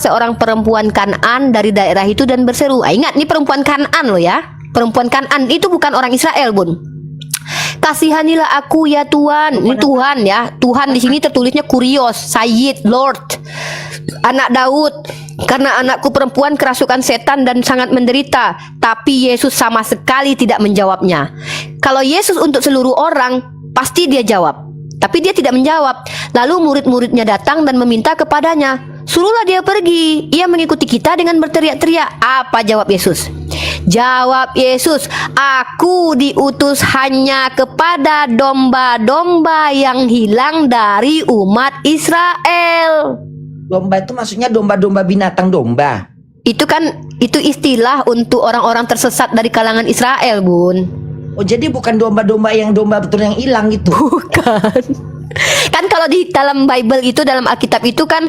seorang perempuan Kanaan dari daerah itu dan berseru. Ingat, ini perempuan Kanaan loh ya. Perempuan Kanaan itu bukan orang Israel, Bun. Kasihanilah aku ya Tuhan. Ini Tuhan ya. Tuhan di sini tertulisnya Kurios, Sayyid, Lord, anak Daud. Karena anakku perempuan kerasukan setan dan sangat menderita. Tapi Yesus sama sekali tidak menjawabnya. Kalau Yesus untuk seluruh orang, pasti dia jawab. Tapi dia tidak menjawab. Lalu murid-muridnya datang dan meminta kepadanya, suruhlah dia pergi. Ia mengikuti kita dengan berteriak-teriak. Apa jawab Yesus? Jawab Yesus, aku diutus hanya kepada domba-domba yang hilang dari umat Israel. Domba itu maksudnya domba-domba binatang domba. Itu kan, itu istilah untuk orang-orang tersesat dari kalangan Israel, Bun. Oh, jadi bukan domba-domba yang domba betul yang hilang gitu. Bukan. Kan kalau di dalam Bible itu, dalam Alkitab itu kan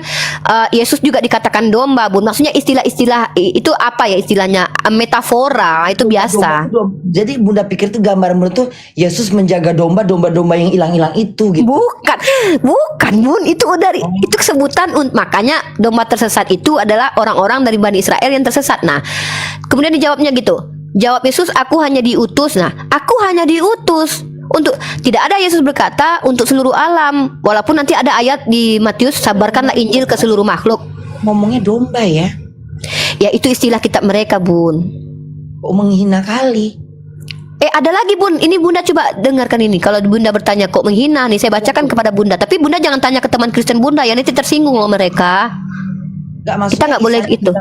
Yesus juga dikatakan domba, Bun. Maksudnya istilah-istilah itu apa ya istilahnya? Metafora, itu biasa. Jadi Bunda pikir itu gambar menurut tuh Yesus menjaga domba-domba yang hilang-hilang itu gitu. Bukan, bukan, Bun. Itu dari itu sebutan. Makanya domba tersesat itu adalah orang-orang dari Bani Israel yang tersesat. Nah, kemudian dijawabnya gitu. Jawab Yesus, aku hanya diutus. Nah, aku hanya diutus untuk, tidak ada Yesus berkata untuk seluruh alam. Walaupun nanti ada ayat di Matius, sabarkanlah Injil ke seluruh makhluk. Ngomongnya domba ya. Ya, itu istilah kitab mereka, Bun. Kok menghina kali. Ada lagi, Bun. Ini Bunda coba dengarkan ini. Kalau Bunda bertanya kok menghina, nih saya bacakan kepada Bunda. Tapi Bunda jangan tanya ke teman Kristen Bunda ya, nanti tersinggung loh mereka. Gak, maksudnya kita nggak boleh itu.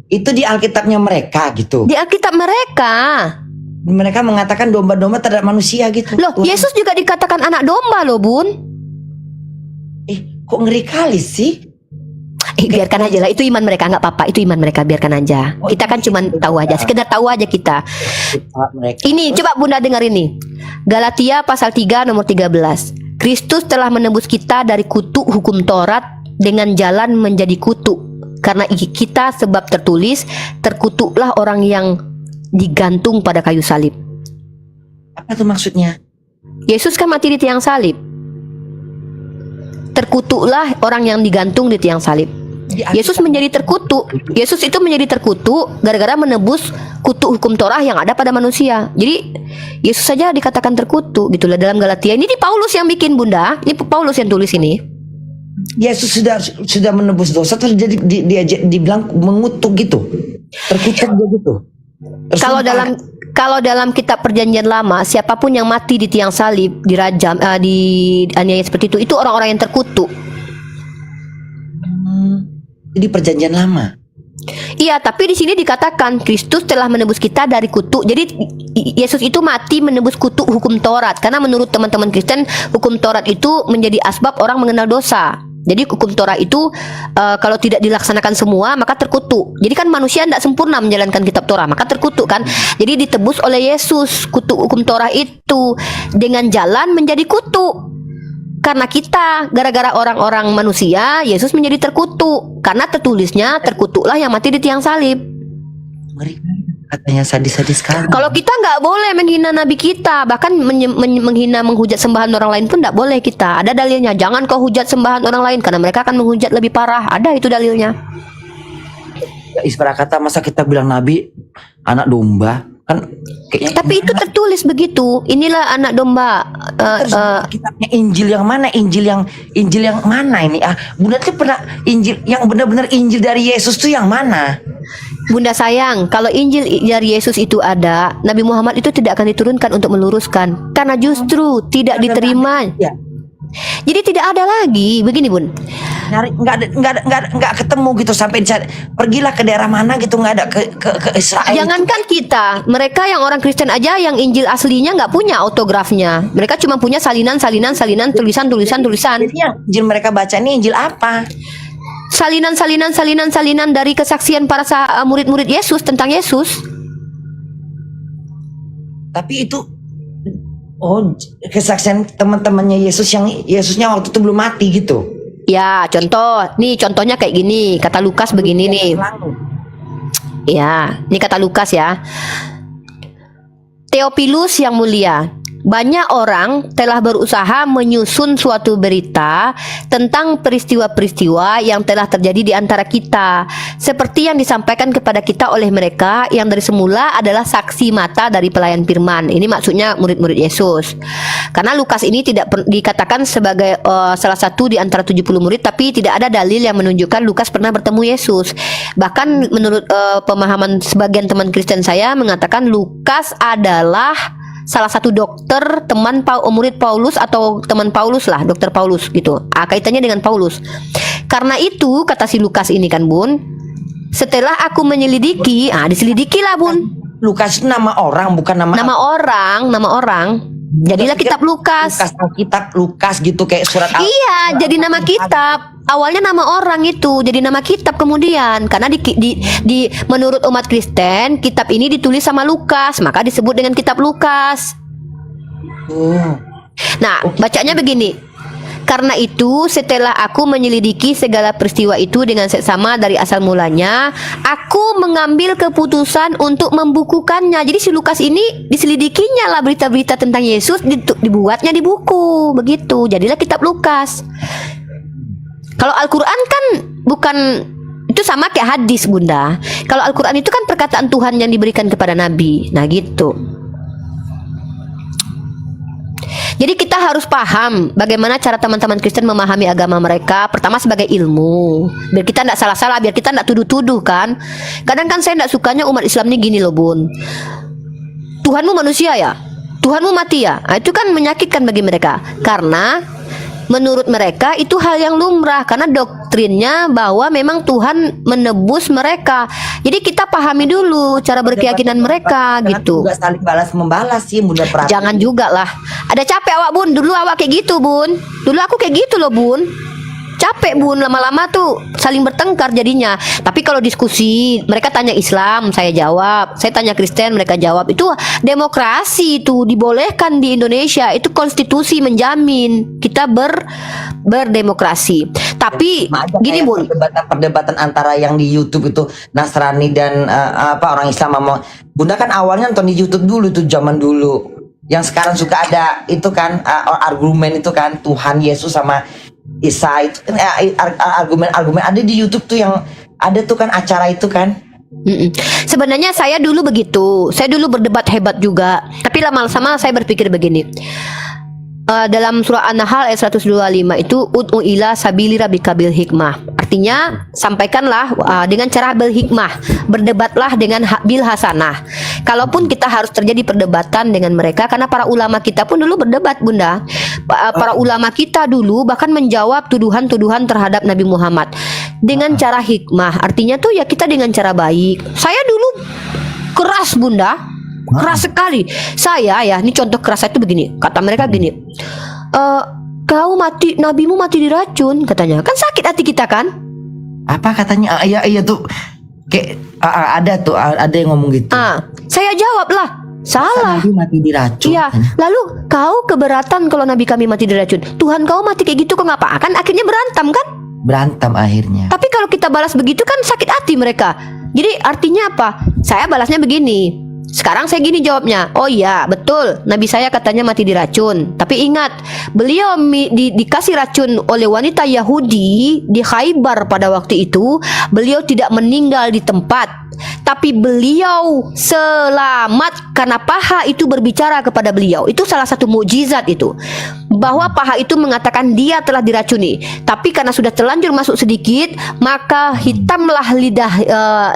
Itu di Alkitabnya mereka gitu. Di Alkitab mereka. Mereka mengatakan domba-domba terhadap manusia gitu. Loh, Tuhan. Yesus juga dikatakan anak domba loh, Bun. Kok ngeri kali sih? Biarkan aja lah, itu iman mereka, nggak apa-apa, itu iman mereka, biarkan aja. Kita kan cuma tahu aja, sekedar tahu aja kita. Ini coba Bunda dengar ini. Galatia pasal 3 nomor 13. Kristus telah menebus kita dari kutuk hukum Taurat dengan jalan menjadi kutuk. Karena kita sebab tertulis, terkutuklah orang yang digantung pada kayu salib. Apa tuh maksudnya? Yesus kan mati di tiang salib. Terkutuklah orang yang digantung di tiang salib. Yesus menjadi terkutuk. Yesus itu menjadi terkutuk gara-gara menebus kutuk hukum Torah yang ada pada manusia. Jadi Yesus saja dikatakan terkutuk gitulah dalam Galatia. Ini di Paulus yang bikin, Bunda. Ini Paulus yang tulis ini. Yesus sudah menebus dosa terus dia dibilang mengutuk gitu. Terkutuk gitu. Kalau dalam kitab Perjanjian Lama, siapapun yang mati di tiang salib, dirajam, dianiaya seperti itu orang-orang yang terkutuk. Jadi Perjanjian Lama. Iya, tapi di sini dikatakan Kristus telah menebus kita dari kutuk. Jadi Yesus itu mati menebus kutuk hukum Taurat. Karena menurut teman-teman Kristen, hukum Taurat itu menjadi asbab orang mengenal dosa. Jadi hukum Taurat itu kalau tidak dilaksanakan semua maka terkutuk. Jadi kan manusia tidak sempurna menjalankan kitab Torah, maka terkutuk kan. Jadi ditebus oleh Yesus kutuk hukum Torah itu dengan jalan menjadi kutuk. Karena kita, gara-gara orang-orang manusia, Yesus menjadi terkutuk. Karena tertulisnya, terkutuklah yang mati di tiang salib. Ngeri, katanya sadis-sadis sekali. Kalau kita nggak boleh menghina Nabi kita, bahkan menghina, menghujat sembahan orang lain pun nggak boleh kita. Ada dalilnya, jangan kau hujat sembahan orang lain, karena mereka akan menghujat lebih parah. Ada itu dalilnya. Ya, ibarat kata masa kita bilang Nabi anak domba. Kan tapi itu tertulis begitu. Inilah anak domba. Kitabnya Injil yang mana? Injil yang mana ini? Bunda tuh pernah Injil yang benar-benar Injil dari Yesus tuh yang mana? Bunda sayang, kalau Injil dari Yesus itu ada, Nabi Muhammad itu tidak akan diturunkan untuk meluruskan, karena justru tidak diterima. Ya. Jadi tidak ada lagi. Begini, Bun. Nyari nggak ketemu gitu sampai pergilah ke daerah mana gitu, nggak ada ke Israel. Jangankan kita, mereka yang orang Kristen aja yang Injil aslinya nggak punya autografnya. Mereka cuma punya salinan, tulisan. Jadi yang Injil mereka baca ini Injil apa? Salinan dari kesaksian para murid-murid Yesus tentang Yesus. Tapi itu kesaksian teman-temannya Yesus yang Yesusnya waktu itu belum mati gitu. Ya, contohnya kayak gini. Kata Lukas begini nih. Ya, ini kata Lukas ya. Theophilus yang mulia, banyak orang telah berusaha menyusun suatu berita tentang peristiwa-peristiwa yang telah terjadi di antara kita, seperti yang disampaikan kepada kita oleh mereka yang dari semula adalah saksi mata dari pelayan firman. Ini maksudnya murid-murid Yesus. Karena Lukas ini tidak dikatakan sebagai salah satu di antara 70 murid, tapi tidak ada dalil yang menunjukkan Lukas pernah bertemu Yesus. Bahkan menurut pemahaman sebagian teman Kristen saya mengatakan Lukas adalah salah satu dokter teman murid Paulus atau teman Paulus lah, dokter Paulus gitu. Kaitannya dengan Paulus. Karena itu kata si Lukas ini kan Bun, setelah aku menyelidiki, diselidikilah Bun. Lukas itu nama orang, bukan nama Nama orang. Jadilah kitab Lukas. Kitab Lukas gitu kayak surat Iya, jadi nama kitab. Awalnya nama orang itu jadi nama kitab kemudian, karena di menurut umat Kristen kitab ini ditulis sama Lukas, maka disebut dengan kitab Lukas. Nah, bacanya begini. Karena itu setelah aku menyelidiki segala peristiwa itu dengan seksama dari asal mulanya, aku mengambil keputusan untuk membukukannya. Jadi si Lukas ini diselidikinya lah berita-berita tentang Yesus, dibuatnya di buku, begitu. Jadilah kitab Lukas. Kalau Al-Quran kan bukan, itu sama kayak hadis Bunda. Kalau Al-Quran itu kan perkataan Tuhan yang diberikan kepada Nabi. Nah gitu. Jadi kita harus paham bagaimana cara teman-teman Kristen memahami agama mereka. Pertama sebagai ilmu, biar kita tidak salah-salah, biar kita tidak tuduh-tuduh kan. Kadang kan saya tidak sukanya umat Islam ini gini loh Bun. Tuhanmu manusia ya, Tuhanmu mati ya. Nah, itu kan menyakitkan bagi mereka. Karena menurut mereka itu hal yang lumrah, karena doktrinnya bahwa memang Tuhan menebus mereka. Jadi kita pahami dulu cara berkeyakinan mereka gitu. Juga saling balas membalas sih Bunda Prati. Jangan juga lah. Ada capek awak Bun. Dulu awak kayak gitu Bun. Dulu aku kayak gitu loh Bun. Capek Bun, lama-lama tuh saling bertengkar jadinya. Tapi kalau diskusi, mereka tanya Islam, saya jawab. Saya tanya Kristen, mereka jawab. Itu demokrasi, itu dibolehkan di Indonesia. Itu konstitusi menjamin kita berdemokrasi. Tapi gini Bun, perdebatan antara yang di YouTube itu Nasrani dan orang Islam sama Bunda kan awalnya nonton di YouTube dulu tuh, zaman dulu. Yang sekarang suka ada itu kan argumen itu kan Tuhan Yesus sama Isa itu argumen ada di YouTube tuh, yang ada tuh kan acara itu kan. Sebenarnya saya dulu begitu. Saya dulu berdebat hebat juga. Tapi lama-lama saya berpikir begini. Dalam surah An-Nahl ayat 125 itu ud'u ila sabili rabbika bil hikmah. Artinya sampaikanlah dengan cara bil hikmah, berdebatlah dengan bil hasanah. Kalaupun kita harus terjadi perdebatan dengan mereka, karena para ulama kita pun dulu berdebat Bunda. Para ulama kita dulu bahkan menjawab tuduhan-tuduhan terhadap Nabi Muhammad dengan cara hikmah. Artinya tuh ya kita dengan cara baik. Saya dulu keras Bunda. Keras sekali. Saya ya, ini contoh keras itu begini. Kata mereka gini, kau mati, nabimu mati diracun katanya. Kan sakit hati kita kan? Apa katanya? Iya tuh. Kayak ada yang ngomong gitu. Saya jawab lah, salah. Nabi mati diracun. Iya. Lalu kau keberatan kalau nabi kami mati diracun. Tuhan kau mati kayak gitu kok ngapa? Kan akhirnya berantem kan? Berantem akhirnya. Tapi kalau kita balas begitu kan sakit hati mereka. Jadi artinya apa? Saya balasnya begini. Sekarang saya gini jawabnya. Oh iya betul, nabi saya katanya mati diracun. Tapi ingat, beliau dikasih racun oleh wanita Yahudi di Khaybar pada waktu itu. Beliau tidak meninggal di tempat, tapi beliau selamat karena paha itu berbicara kepada beliau. Itu salah satu mukjizat itu, bahwa paha itu mengatakan dia telah diracuni. Tapi karena sudah terlanjur masuk sedikit, maka hitamlah lidah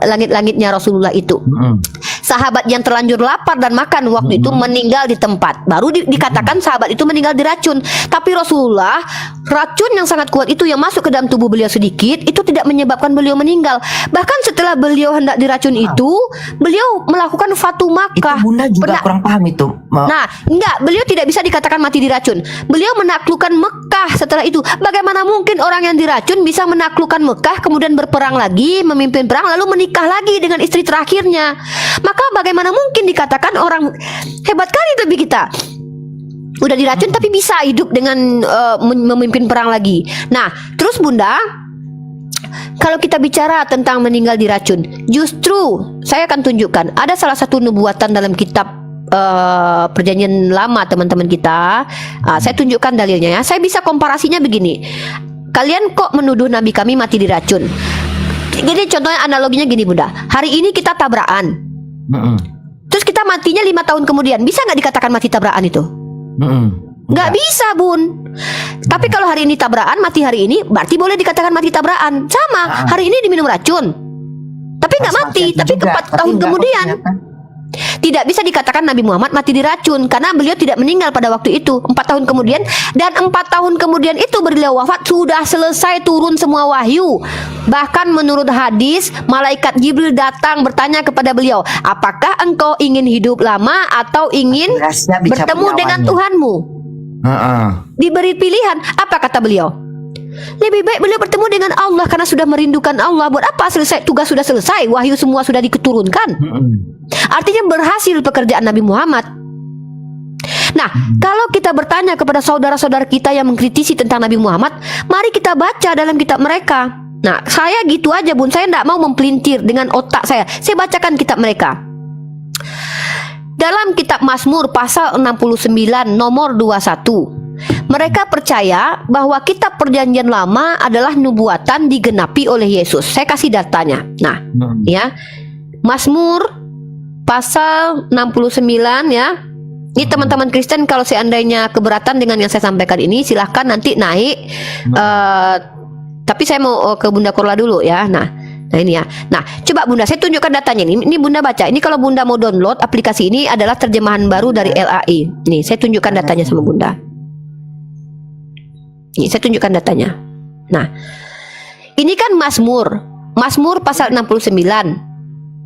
langit-langitnya Rasulullah itu. Sahabat yang terlanjur lapar dan makan waktu itu meninggal di tempat. Baru dikatakan sahabat itu meninggal diracun. Tapi Rasulullah, racun yang sangat kuat itu yang masuk ke dalam tubuh beliau sedikit, itu tidak menyebabkan beliau meninggal. Bahkan setelah beliau hendak diracun itu, beliau melakukan Fatu Makkah. Itu Bunda juga kurang paham itu. Nah, enggak, beliau tidak bisa dikatakan mati diracun. Beliau menaklukkan Mekah setelah itu. Bagaimana mungkin orang yang diracun bisa menaklukkan Mekah, kemudian berperang lagi, memimpin perang, lalu menikah lagi dengan istri terakhirnya? Maka bagaimana mungkin dikatakan orang hebat kali lebih kita? Udah diracun tapi bisa hidup dengan memimpin perang lagi. Nah, terus Bunda, kalau kita bicara tentang meninggal diracun, justru saya akan tunjukkan ada salah satu nubuatan dalam kitab perjanjian lama teman-teman kita. Saya tunjukkan dalilnya ya. Saya bisa komparasinya begini. Kalian kok menuduh Nabi kami mati diracun? Jadi contohnya analoginya gini Bunda. Hari ini kita tabrakan. Terus kita matinya 5 tahun kemudian. Bisa nggak dikatakan mati tabrakan itu? Nggak bisa Bun. Tapi kalau hari ini tabrakan, mati hari ini, berarti boleh dikatakan mati tabrakan. Sama, hari ini diminum racun, tapi nggak mati. Tapi 4 tahun kemudian tidak bisa dikatakan Nabi Muhammad mati diracun, karena beliau tidak meninggal pada waktu itu. 4 tahun kemudian, dan 4 tahun kemudian itu beliau wafat, sudah selesai turun semua wahyu. Bahkan menurut hadis, malaikat Jibril datang bertanya kepada beliau, apakah engkau ingin hidup lama atau ingin bertemu dengan Tuhanmu? Diberi pilihan, apa kata beliau? Lebih baik beliau bertemu dengan Allah, karena sudah merindukan Allah. Buat apa? Selesai, tugas sudah selesai, wahyu semua sudah diketurunkan. Artinya berhasil pekerjaan Nabi Muhammad. Nah, kalau kita bertanya kepada saudara-saudara kita yang mengkritisi tentang Nabi Muhammad, mari kita baca dalam kitab mereka. Nah, saya gitu aja Bun, saya tidak mau mempelintir dengan otak saya. Saya bacakan kitab mereka. Dalam kitab Mazmur pasal 69 nomor 21, mereka percaya bahwa kitab perjanjian lama adalah nubuatan digenapi oleh Yesus. Saya kasih datanya. Nah, ya. Mazmur pasal 69 ya. Ini teman-teman Kristen kalau seandainya keberatan dengan yang saya sampaikan ini, silahkan nanti naik. Tapi saya mau ke Bunda Korla dulu ya. Nah ini ya. Nah, coba Bunda, saya tunjukkan datanya ini. Ini Bunda baca. Ini kalau Bunda mau download aplikasi ini adalah terjemahan baru dari LAI. Nih, saya tunjukkan datanya sama Bunda. Nih, saya tunjukkan datanya. Nah, ini kan Mazmur pasal 69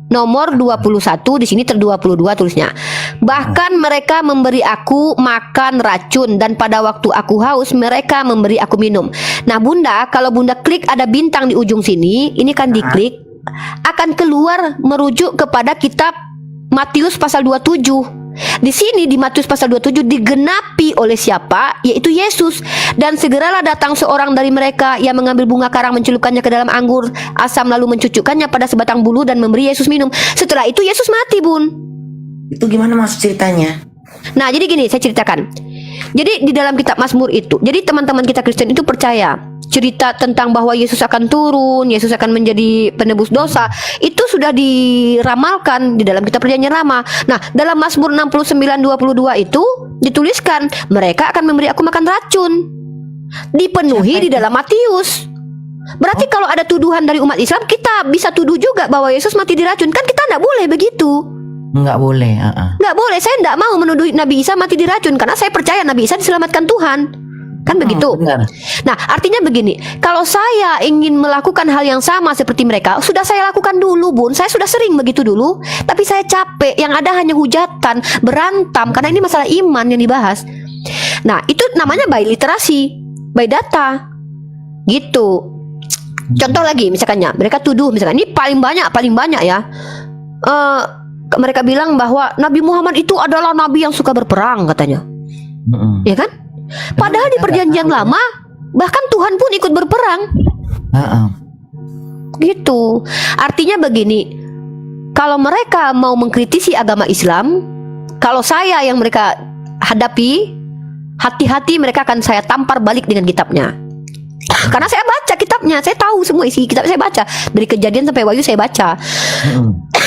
nomor 21, di sini ter-22 tulisnya. Bahkan mereka memberi aku makan racun, dan pada waktu aku haus mereka memberi aku minum. Nah Bunda, kalau Bunda klik ada bintang di ujung sini, ini kan diklik, akan keluar merujuk kepada kitab Matius pasal 27. Di sini di Matius pasal 27 digenapi oleh siapa? Yaitu Yesus. Dan segeralah datang seorang dari mereka yang mengambil bunga karang, mencelupkannya ke dalam anggur asam, lalu mencucukkannya pada sebatang bulu dan memberi Yesus minum. Setelah itu Yesus mati Bun. Itu gimana maksud ceritanya? Nah jadi gini, saya ceritakan. Jadi di dalam kitab Mazmur itu, jadi teman-teman kita Kristen itu percaya cerita tentang bahwa Yesus akan turun, Yesus akan menjadi penebus dosa, itu sudah diramalkan di dalam kitab perjanjian lama. Nah, dalam Mazmur 69:22 itu dituliskan, mereka akan memberi aku makan racun. Dipenuhi di dalam Matius. Berarti kalau ada tuduhan dari umat Islam, kita bisa tuduh juga bahwa Yesus mati diracun. Kan kita tidak boleh begitu. Nggak boleh. Nggak boleh, saya tidak mau menuduh Nabi Isa mati diracun, karena saya percaya Nabi Isa diselamatkan Tuhan. Kan begitu. Benar. Nah, artinya begini, kalau saya ingin melakukan hal yang sama seperti mereka, sudah saya lakukan dulu Bun. Saya sudah sering begitu dulu, tapi saya capek. Yang ada hanya hujatan, berantam, karena ini masalah iman yang dibahas. Nah, itu namanya by literasi, by data, gitu. Contoh lagi, misalkannya mereka tuduh, misalkan ini paling banyak ya. Mereka bilang bahwa Nabi Muhammad itu adalah nabi yang suka berperang katanya. Ya kan? Padahal di perjanjian lama bahkan Tuhan pun ikut berperang. Gitu. Artinya begini, kalau mereka mau mengkritisi agama Islam, kalau saya yang mereka hadapi, hati-hati mereka akan saya tampar balik dengan kitabnya. Karena saya baca kitabnya, saya tahu semua isi kitab, saya baca dari Kejadian sampai Wahyu, saya baca.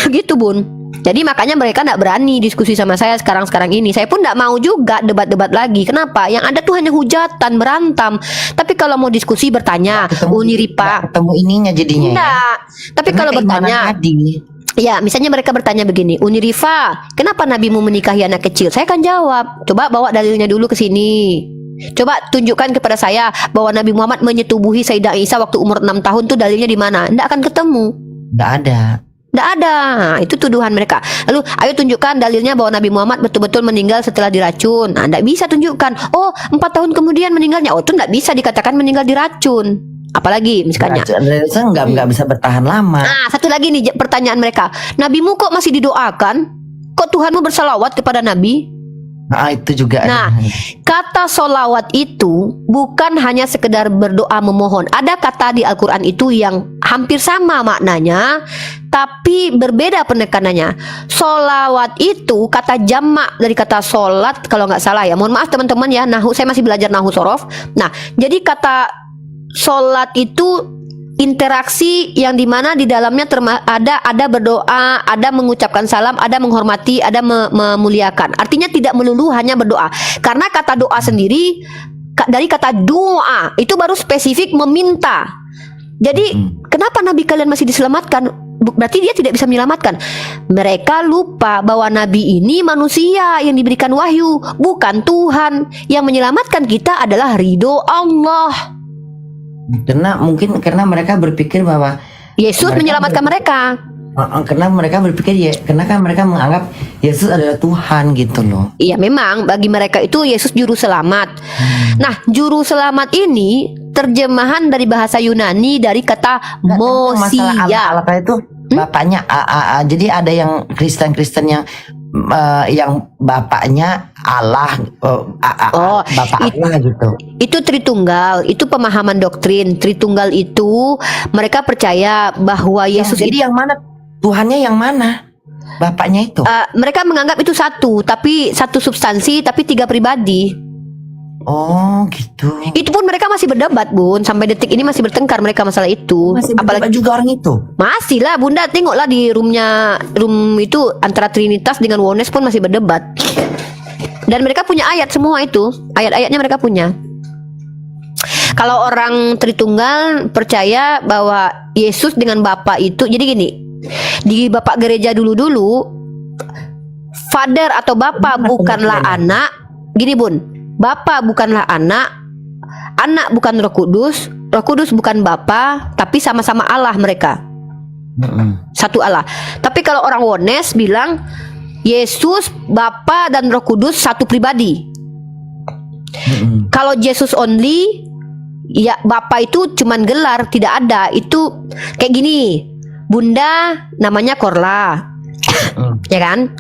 Gitu Bun. Jadi makanya mereka tidak berani diskusi sama saya sekarang ini. Saya pun tidak mau juga debat-debat lagi. Kenapa? Yang ada tuh hanya hujatan, berantam. Tapi kalau mau diskusi bertanya, Uniripa, ketemu ininya jadinya. Enggak. Tapi kalau bertanya, ya misalnya mereka bertanya begini, Unirifa, kenapa nabimu menikahi anak kecil? Saya akan jawab, coba bawa dalilnya dulu ke sini. Coba tunjukkan kepada saya bahwa Nabi Muhammad menyetubuhi Sayyidah Isa waktu umur 6 tahun, tuh dalilnya di mana? Tidak akan ketemu. Tidak ada. Tidak ada. Nah, itu tuduhan mereka. Lalu ayo tunjukkan dalilnya bahwa Nabi Muhammad betul-betul meninggal setelah diracun. Nah, tidak bisa tunjukkan. Oh, 4 tahun kemudian meninggalnya. Oh, itu tidak bisa dikatakan meninggal diracun. Apalagi misalnya nggak bisa bertahan lama. Nah, satu lagi nih pertanyaan mereka. Nabimu kok masih didoakan? Kok Tuhanmu bersalawat kepada Nabi? Nah, itu juga. Nah, kata solawat itu bukan hanya sekedar berdoa memohon. Ada kata di Al-Quran itu yang hampir sama maknanya, tapi berbeda penekanannya. Solawat itu kata jamak dari kata solat kalau nggak salah ya. Mohon maaf teman-teman ya, nahu saya masih belajar nahu sorof. Nah, jadi kata solat itu interaksi yang dimana di dalamnya ada berdoa, ada mengucapkan salam, ada menghormati, ada memuliakan. Artinya tidak melulu hanya berdoa. Karena kata doa sendiri dari kata doa itu baru spesifik meminta. Jadi kenapa nabi kalian masih diselamatkan? Berarti dia tidak bisa menyelamatkan. Mereka lupa bahwa nabi ini manusia yang diberikan wahyu, bukan Tuhan. Yang menyelamatkan kita adalah ridho Allah. Karena mereka berpikir bahwa Yesus menyelamatkan mereka. Karena mereka berpikir karena kan mereka menganggap Yesus adalah Tuhan gitu loh. Iya, memang bagi mereka itu Yesus juru selamat. Nah, juru selamat ini terjemahan dari bahasa Yunani dari kata Mosia. Masalah Allah itu bapaknya jadi ada yang Kristen yang bapaknya Allah, Bapak Allah gitu. Itu Tritunggal, itu pemahaman doktrin. Tritunggal itu mereka percaya bahwa Yesus jadi yang mana Tuhannya, yang mana bapaknya itu? Mereka menganggap itu satu, tapi satu substansi, tapi tiga pribadi. Oh gitu. Itu pun mereka masih berdebat, Bun. Sampai detik ini masih bertengkar mereka masalah itu. Masih berdebat juga orang itu. Masih lah, Bunda, tengoklah di room itu antara Trinitas dengan Oneness pun masih berdebat. Dan mereka punya ayat semua itu. Ayat-ayatnya mereka punya. Kalau orang Tritunggal percaya bahwa Yesus dengan Bapa itu, jadi gini, di Bapak gereja dulu-dulu, Father atau Bapa bukanlah anak. Gini, Bun, Bapa bukanlah anak, anak bukan Roh Kudus bukan Bapa, tapi sama-sama Allah mereka. Satu Allah. Tapi kalau orang Oneness bilang Yesus, Bapa dan Roh Kudus satu pribadi. Kalau Jesus only, ya Bapa itu cuman gelar, tidak ada. Itu kayak gini. Bunda namanya Korla. Ya kan?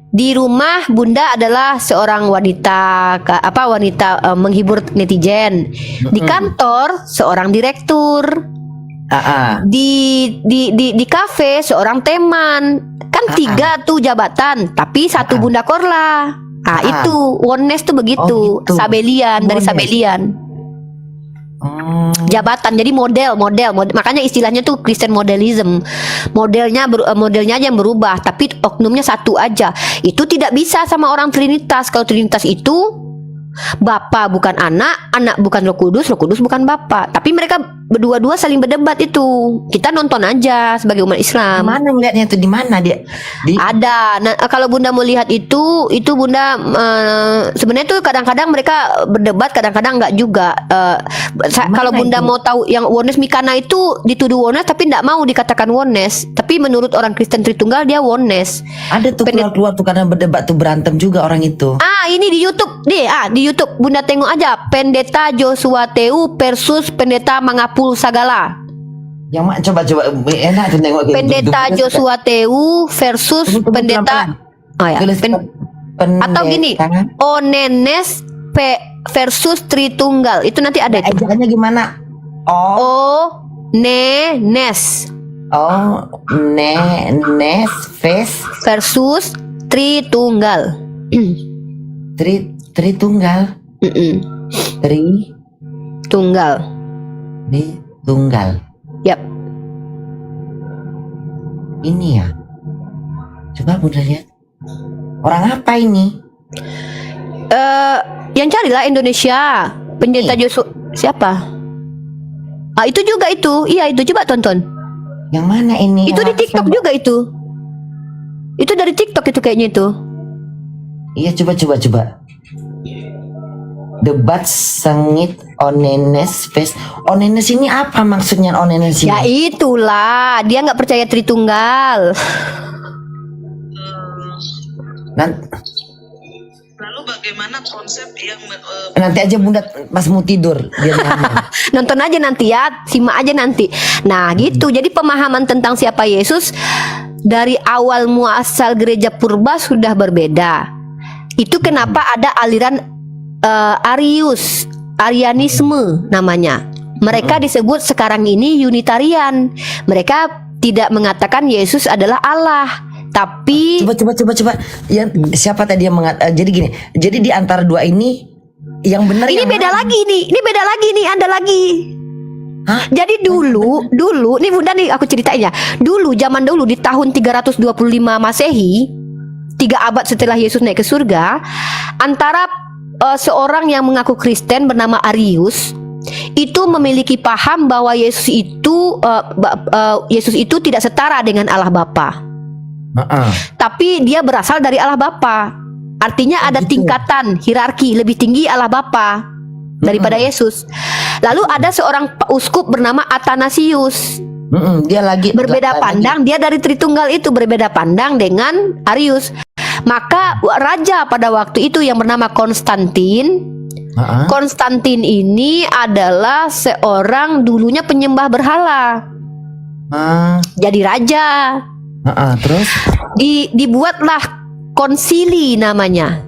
Di rumah Bunda adalah seorang wanita menghibur netizen. Di kantor seorang direktur. Di kafe seorang teman. Kan tiga tuh jabatan, tapi satu Bunda Korla. Itu Oneness tuh begitu. Gitu. Sabelian, dari Sabelian. Jabatan, jadi model. Makanya istilahnya tuh Christian modelism. Modelnya aja yang berubah, tapi oknumnya satu aja. Itu tidak bisa sama orang Trinitas. Kalau Trinitas itu Bapa bukan anak, anak bukan Roh Kudus bukan Bapa. Tapi mereka berdua-dua saling berdebat itu. Kita nonton aja sebagai umat Islam. Mana ngeliatnya itu, di mana dia? Ada. Nah, kalau Bunda mau lihat itu Bunda sebenarnya tuh kadang-kadang mereka berdebat, kadang-kadang enggak juga. Kalau Bunda mau tahu yang Oneness Mikana itu dituduh Oneness tapi enggak mau dikatakan Oneness. Tapi menurut orang Kristen Tritunggal dia Oneness. Ada tuh keluar tuh karena berdebat tuh, berantem juga orang itu. Ini di YouTube deh, di YouTube Bunda tengok aja Pendeta Joshua Teu versus Pendeta Mangapul Sagala. Yang coba enak tuh tengok. Pendeta Joshua Teu versus Pendeta atau gini, Oneness versus Tritunggal. Itu nanti ada itu. Ejaannya gimana? Oneness. Oneness versus Tritunggal. Tritunggal. Tritunggal. Yap. Ini ya. Coba Bunda lihat. Orang apa ini? Yang carilah Indonesia. Pendeta Joshua siapa? Itu juga itu. Iya, itu coba tonton. Yang mana ini? Itu di TikTok juga itu. Itu dari TikTok itu kayaknya itu. Iya, coba. Debat sengit Oneness face. Oneness ini apa maksudnya Oneness ini? Ya itulah, dia nggak percaya Tritunggal. Lalu bagaimana konsep yang nanti aja Bunda pas mau tidur biar nyaman. Nonton aja nanti ya, simak aja nanti. Nah gitu, jadi pemahaman tentang siapa Yesus dari awal muasal gereja purba sudah berbeda. Itu kenapa ada aliran Arianisme namanya. Mereka disebut sekarang ini Unitarian. Mereka tidak mengatakan Yesus adalah Allah, tapi Coba. Yang siapa tadi yang jadi gini. Jadi di antara dua ini yang benar ini yang beda mana? lagi nih. Ini beda lagi nih, ada lagi. Hah? Jadi dulu nih Bunda nih aku ceritain ya. Dulu zaman dulu di tahun 325 Masehi, 3 abad setelah Yesus naik ke surga, antara seorang yang mengaku Kristen bernama Arius itu memiliki paham bahwa Yesus itu tidak setara dengan Allah Bapa. Tapi dia berasal dari Allah Bapa. Artinya ada gitu. tingkatan hierarki lebih tinggi Allah Bapa daripada Yesus. Lalu ada seorang uskup bernama Athanasius. Dia lagi Berbeda pandang, dia dari Tritunggal itu berbeda pandang dengan Arius. Maka raja pada waktu itu yang bernama Konstantin. Konstantin ini adalah seorang dulunya penyembah berhala. Jadi raja. Terus? Dibuatlah konsili namanya.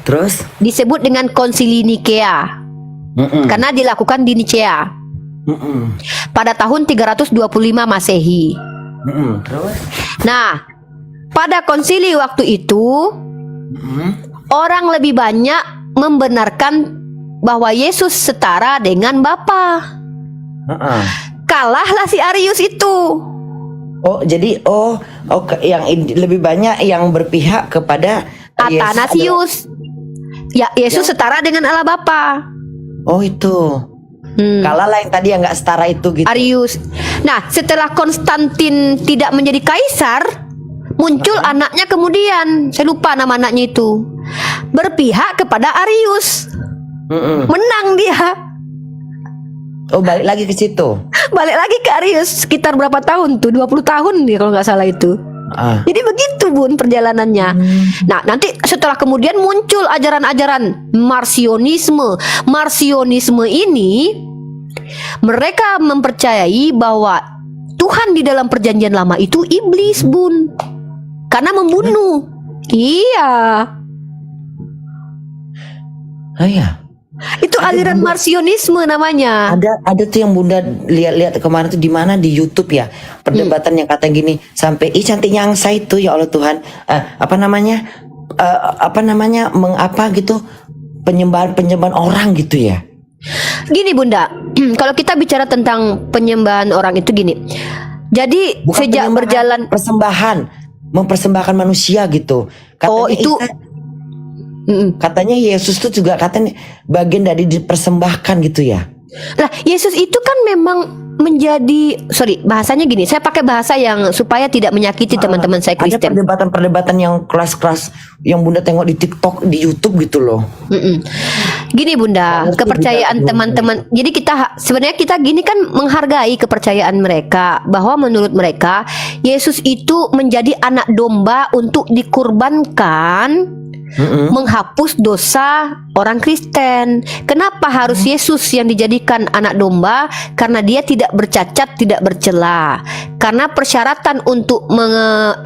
Terus? Disebut dengan konsili Nikea. Karena dilakukan di Nicea pada tahun 325 Masehi. Terus? Nah, pada konsili waktu itu orang lebih banyak membenarkan bahwa Yesus setara dengan Bapa. Kalahlah si Arius itu. Jadi yang lebih banyak yang berpihak kepada Athanasius. Ya, Yesus setara dengan Allah Bapa. Itu. Kalah lah yang tadi yang nggak setara itu gitu. Arius. Nah, setelah Konstantin tidak menjadi kaisar, muncul anaknya kemudian. Saya lupa nama anaknya itu. Berpihak kepada Arius. Menang dia. Balik lagi ke situ. Balik lagi ke Arius. Sekitar berapa tahun tuh? 20 tahun nih kalau nggak salah itu. Jadi begitu Bun perjalanannya. Nah, nanti setelah kemudian muncul ajaran-ajaran Marcionisme. Marcionisme ini mereka mempercayai bahwa Tuhan di dalam perjanjian lama itu iblis Bun, karena membunuh. Iya. Ya. Itu aliran Marcionisme namanya. Ada tuh yang Bunda lihat kemarin tuh di mana di YouTube ya, perdebatan yang kata gini sampai cantiknya angsa itu ya Allah Tuhan, mengapa gitu penyembahan orang gitu ya. Gini Bunda, kalau kita bicara tentang penyembahan orang itu gini. Jadi Bukan sejak berjalan mempersembahkan manusia gitu. Katanya itu katanya Yesus tuh juga katanya bagian dari dipersembahkan gitu ya. Lah, Yesus itu kan memang menjadi, bahasanya gini, saya pakai bahasa yang supaya tidak menyakiti teman-teman saya Ada Kristen. perdebatan yang kelas-kelas yang Bunda tengok di TikTok, di YouTube gitu loh. Gini Bunda, kepercayaan teman-teman. Jadi sebenarnya kita gini kan menghargai kepercayaan mereka, bahwa menurut mereka Yesus itu menjadi anak domba untuk dikurbankan, menghapus dosa orang Kristen. Kenapa harus Yesus yang dijadikan anak domba? Karena dia tidak bercacat, tidak bercela. Karena persyaratan untuk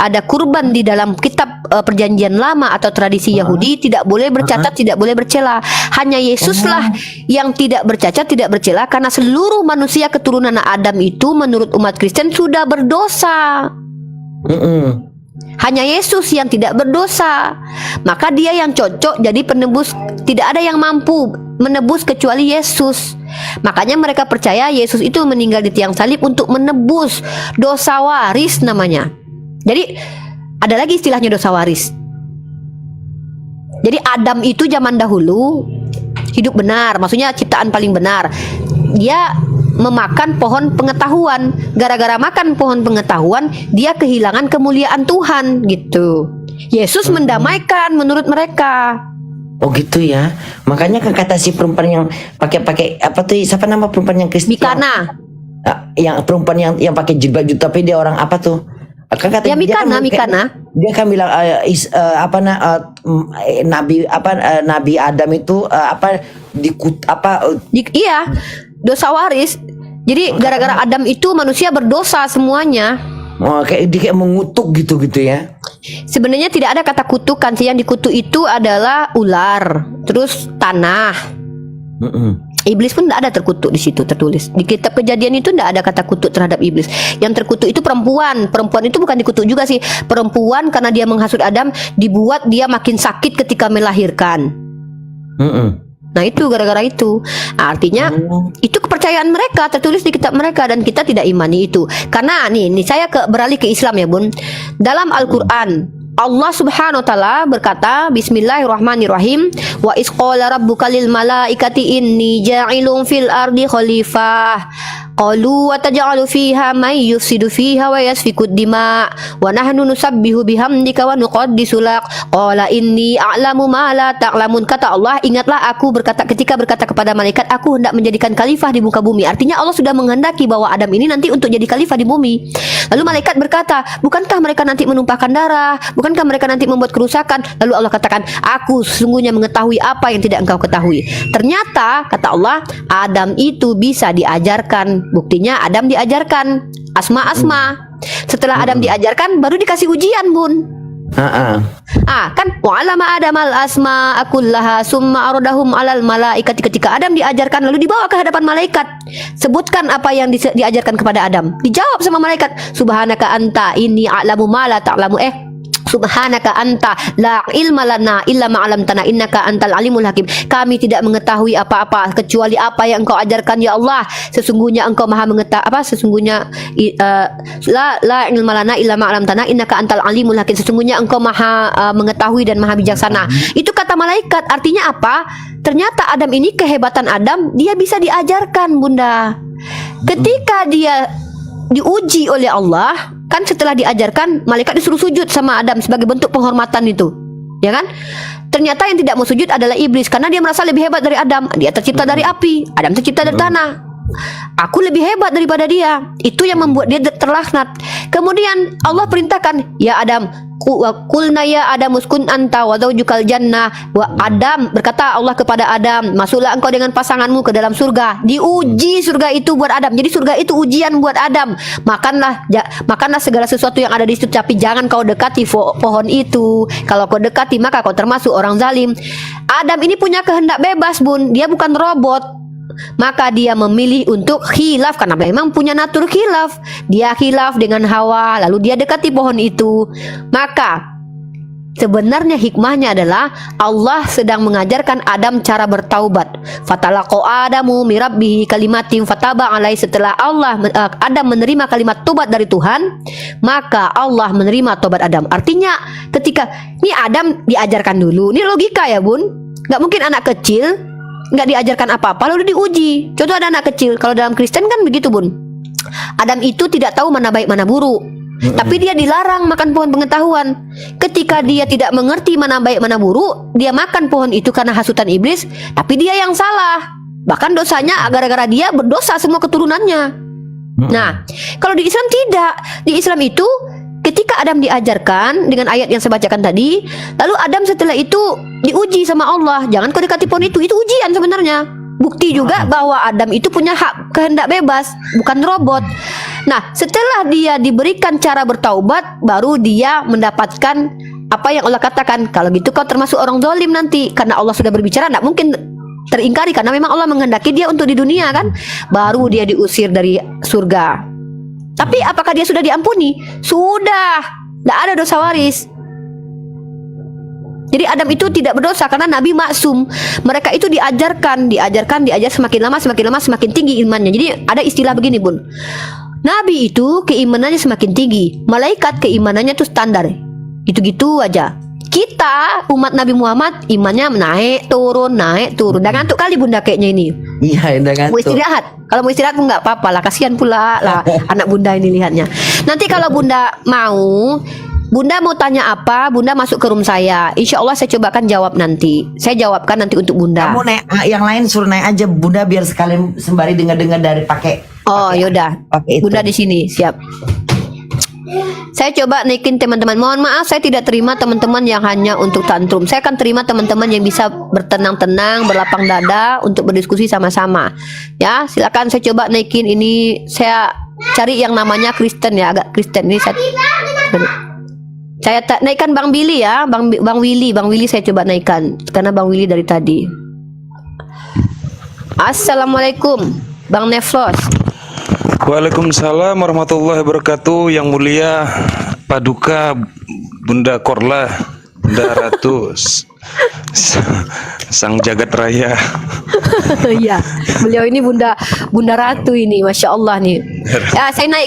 ada kurban di dalam kitab perjanjian lama atau tradisi Yahudi tidak boleh bercacat, tidak boleh bercela. Hanya Yesuslah yang tidak bercacat, tidak bercela, karena seluruh manusia keturunan Adam itu menurut umat Kristen sudah berdosa. Hanya Yesus yang tidak berdosa. Maka dia yang cocok jadi penebus. Tidak ada yang mampu menebus kecuali Yesus. Makanya mereka percaya Yesus itu meninggal di tiang salib untuk menebus dosa waris namanya. Jadi ada lagi istilahnya dosa waris. Jadi Adam itu zaman dahulu hidup benar, maksudnya ciptaan paling benar. Dia memakan pohon pengetahuan. Gara-gara makan pohon pengetahuan, dia kehilangan kemuliaan Tuhan gitu. Yesus mendamaikan menurut mereka. Oh gitu ya. Makanya kan kata si perempuan yang pakai apa tuh, siapa nama perempuan yang Kristen? Mikana. Yang perempuan yang pakai jilbab tapi dia orang apa tuh? Kan kata Ya Mikana. Dia kan bilang Nabi Adam itu Iya, dosa waris. Jadi gara-gara Adam itu manusia berdosa semuanya. Kayak mengutuk gitu ya. Sebenarnya tidak ada kata kutukan sih. Yang dikutuk itu adalah ular, terus tanah. Iblis pun tidak ada terkutuk di situ tertulis. Di kitab Kejadian itu tidak ada kata kutuk terhadap iblis. Yang terkutuk itu perempuan. Perempuan itu bukan dikutuk juga sih. Perempuan karena dia menghasut Adam, dibuat dia makin sakit ketika melahirkan. Nah itu gara-gara itu. Artinya itu kepercayaan mereka tertulis di kitab mereka dan kita tidak imani itu. Karena nih saya beralih ke Islam ya Bun. Dalam Al-Quran Allah Subhanahu wa taala berkata, Bismillahirrahmanirrahim, wa iz qala rabbuka lil malaikati inni ja'ilun fil ardi khalifah. Qalu wa taj'alu fiha may yufsidu fiha wa yasfiku dima wa nahnu nusabbihu bihamdika wa nuqaddisu lak. Qala inni a'lamu ma la ta'lamun. Kata Allah, ingatlah aku ketika berkata kepada malaikat, aku hendak menjadikan khalifah di muka bumi. Artinya Allah sudah menghendaki bahwa Adam ini nanti untuk jadi khalifah di bumi. Lalu malaikat berkata, bukankah mereka nanti menumpahkan darah? Bukankah mereka nanti membuat kerusakan? Lalu Allah katakan, aku sesungguhnya mengetahui apa yang tidak engkau ketahui. Ternyata kata Allah, Adam itu bisa diajarkan. Buktinya Adam diajarkan asma-asma. Setelah Adam diajarkan baru dikasih ujian Bun. Kan wa'alama Adam al-asma akullaha summa aradahum alal malaikati. Ketika Adam diajarkan lalu dibawa ke hadapan malaikat. Sebutkan apa yang diajarkan kepada Adam. Dijawab sama malaikat, subhanaka anta inni a'lamu ma la ta'lamu. Subhanaka anta la ilma lana illa ma'alamtana innaka antal alimul hakim. Kami tidak mengetahui apa-apa kecuali apa yang engkau ajarkan ya Allah. Sesungguhnya engkau maha mengetahui sesungguhnya la ilma lana illa ma'alamtana innaka antal alimul hakim. Sesungguhnya engkau maha mengetahui dan maha bijaksana. Itu kata malaikat. Artinya apa? Ternyata Adam ini, kehebatan Adam, dia bisa diajarkan Bunda. Ketika dia diuji oleh Allah, kan setelah diajarkan malaikat disuruh sujud sama Adam sebagai bentuk penghormatan itu, ya kan? Ternyata yang tidak mau sujud adalah iblis karena dia merasa lebih hebat dari Adam. Dia tercipta dari api, Adam tercipta dari tanah. Aku lebih hebat daripada dia. Itu yang membuat dia terlaknat. Kemudian Allah perintahkan, ya Adam, kulna ya Adam uskun anta wa zaujukal jannah. Wa Adam, berkata Allah kepada Adam, masuklah engkau dengan pasanganmu ke dalam surga. Diuji surga itu buat Adam. Jadi surga itu ujian buat Adam. Makanlah segala sesuatu yang ada di situ, tapi jangan kau dekati pohon itu. Kalau kau dekati maka kau termasuk orang zalim. Adam ini punya kehendak bebas Bun. Dia bukan robot. Maka dia memilih untuk khilaf karena memang punya natur khilaf. Dia khilaf dengan Hawa, lalu dia dekati pohon itu. Maka sebenarnya hikmahnya adalah Allah sedang mengajarkan Adam cara bertaubat. Fatalaqo Adamu mirabbihi kalimatin fataba alai. Setelah Adam menerima kalimat tobat dari Tuhan, maka Allah menerima tobat Adam. Artinya ketika ini Adam diajarkan dulu. Ini logika ya Bun. Gak mungkin anak kecil nggak diajarkan apa-apa lalu diuji. Contoh ada anak kecil, kalau dalam Kristen kan begitu Bun. Adam itu tidak tahu mana baik mana buruk, tapi dia dilarang makan pohon pengetahuan. Ketika dia tidak mengerti mana baik mana buruk, dia makan pohon itu karena hasutan iblis, tapi dia yang salah. Bahkan dosanya gara-gara dia berdosa semua keturunannya. Nah, kalau di Islam tidak. Di Islam itu ketika Adam diajarkan dengan ayat yang saya bacakan tadi, lalu Adam setelah itu diuji sama Allah, jangan kau dekati pohon itu ujian sebenarnya. Bukti juga bahwa Adam itu punya hak kehendak bebas, bukan robot. Nah, setelah dia diberikan cara bertaubat, baru dia mendapatkan apa yang Allah katakan. Kalau gitu kau termasuk orang zalim nanti, karena Allah sudah berbicara, tidak mungkin teringkari karena memang Allah menghendaki dia untuk di dunia kan. Baru dia diusir dari surga. Tapi apakah dia sudah diampuni? Sudah. Tidak ada dosa waris. Jadi Adam itu tidak berdosa karena Nabi maksum. Mereka itu diajar semakin lama semakin tinggi imannya. Jadi ada istilah begini Bun. Nabi itu keimanannya semakin tinggi, malaikat keimanannya tuh standar. Gitu-gitu aja. Kita umat Nabi Muhammad imannya naik turun. Udah ngantuk kali Bunda kayaknya ini. Iya, udah ngantuk. Mau istirahat. Kalau mau istirahat pun nggak apa-apa lah. Kasihan pula lah anak Bunda ini lihatnya. Nanti kalau Bunda mau tanya apa, Bunda masuk ke room saya. Insya Allah saya cobakan jawab nanti. Saya jawabkan nanti untuk Bunda. Kamu naik, yang lain suruh naik aja Bunda biar sekalian sembari dengar-dengar dari pakai. Oh yaudah. Bunda di sini siap. Saya coba naikin teman-teman. Mohon maaf saya tidak terima teman-teman yang hanya untuk tantrum. Saya akan terima teman-teman yang bisa bertenang-tenang, berlapang dada untuk berdiskusi sama-sama. Ya, silakan saya coba naikin ini. Saya cari yang namanya Kristen ya, agak Kristen ini saya naikkan Bang Billy ya, Bang Willy saya coba naikkan karena Bang Willy dari tadi. Assalamualaikum, Bang Neflos. Waalaikumsalam warahmatullahi wabarakatuh. Yang mulia Paduka Bunda Korla, Bunda Ratu, Sang Jagat Raya. Iya, beliau ini Bunda Ratu ini, Masya Allah nih. Ya, saya naik